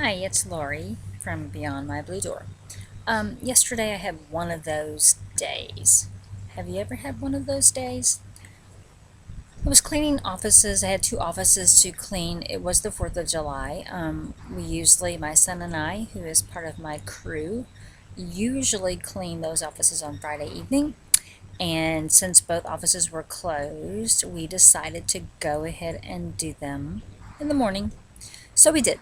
Hi, it's Lori from Beyond My Blue Door. Yesterday I had one of those days. Have you ever had one of those days? I was cleaning offices. I had two offices to clean. It was the 4th of July. We usually, my son and I, who is part of my crew, usually clean those offices on Friday evening. And since both offices were closed, we decided to go ahead and do them in the morning. So we did.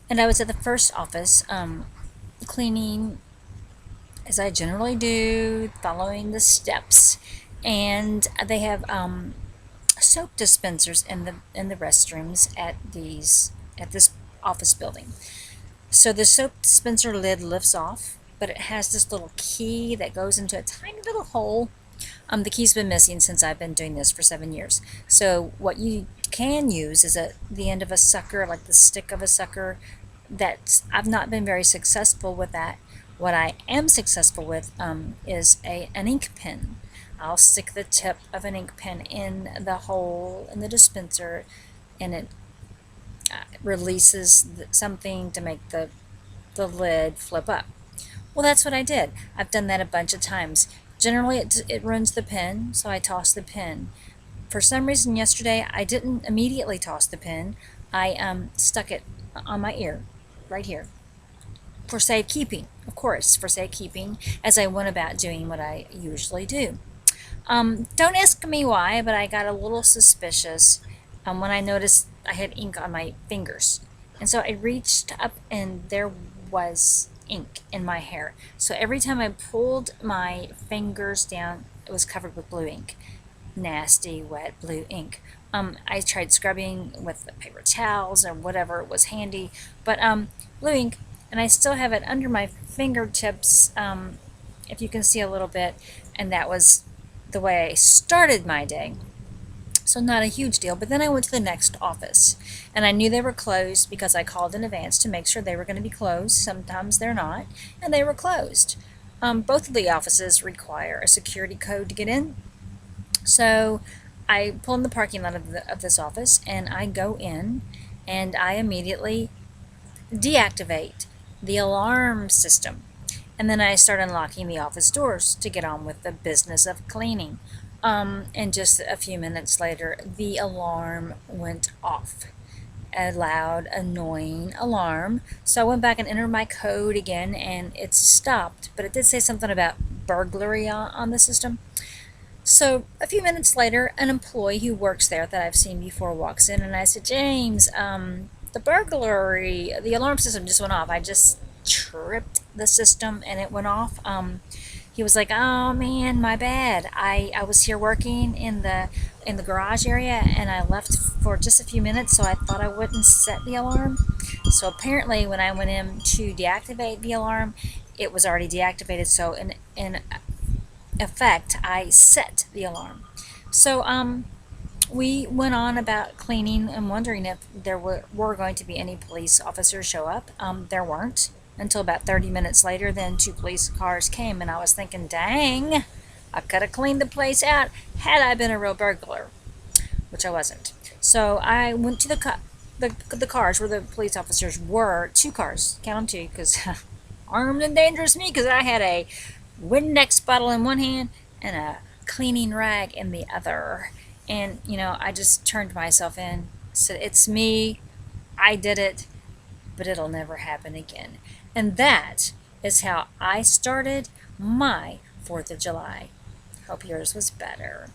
And I was at the first office cleaning as I generally do, following the steps. And they have soap dispensers in the restrooms at this office building. So the soap dispenser lid lifts off, but it has this little key that goes into a tiny little hole. The key's been missing since I've been doing this for 7 years. So what you can use is the end of a sucker, like the stick of a sucker. I've not been very successful with that. What I am successful with is an ink pen. I'll stick the tip of an ink pen in the hole in the dispenser, and it releases something to make the lid flip up. Well, that's what I did. I've done that a bunch of times. Generally, it ruins the pen, so I toss the pen. For some reason, yesterday I didn't immediately toss the pen. I stuck it on my ear, right here, for safekeeping, of course, for safekeeping, as I went about doing what I usually do. Don't ask me why, but I got a little suspicious when I noticed I had ink on my fingers. And so I reached up and there was ink in my hair. So every time I pulled my fingers down, it was covered with blue ink. Nasty, wet blue ink. I tried scrubbing with the paper towels or whatever was handy, but blue ink, and I still have it under my fingertips, if you can see a little bit, and that was the way I started my day. So not a huge deal, but then I went to the next office, and I knew they were closed because I called in advance to make sure they were going to be closed. Sometimes they're not, and they were closed. Both of the offices require a security code to get in, so I pull in the parking lot of this office, and I go in, and I immediately deactivate the alarm system. And then I start unlocking the office doors to get on with the business of cleaning. And just a few minutes later, the alarm went off. A loud, annoying alarm. So I went back and entered my code again, and it stopped. But it did say something about burglary on the system. So a few minutes later, an employee who works there that I've seen before walks in, and I said, James, the alarm system just went off. I just tripped the system and it went off. He was like, "Oh man, my bad. I was here working in the garage area, and I left for just a few minutes, so I thought I wouldn't set the alarm." So apparently, when I went in to deactivate the alarm, it was already deactivated. So in effect, I set the alarm. So we went on about cleaning and wondering if there were going to be any police officers show up. There weren't until about 30 minutes later. Then two police cars came, and I was thinking, dang, I could have cleaned the place out had I been a real burglar, which I wasn't. So I went to the cars where the police officers were. Two cars, count them two, because armed and dangerous me, because I had a Windex bottle in one hand and a cleaning rag in the other. And, I just turned myself in, said, it's me, I did it, but it'll never happen again. And that is how I started my 4th of July. Hope yours was better.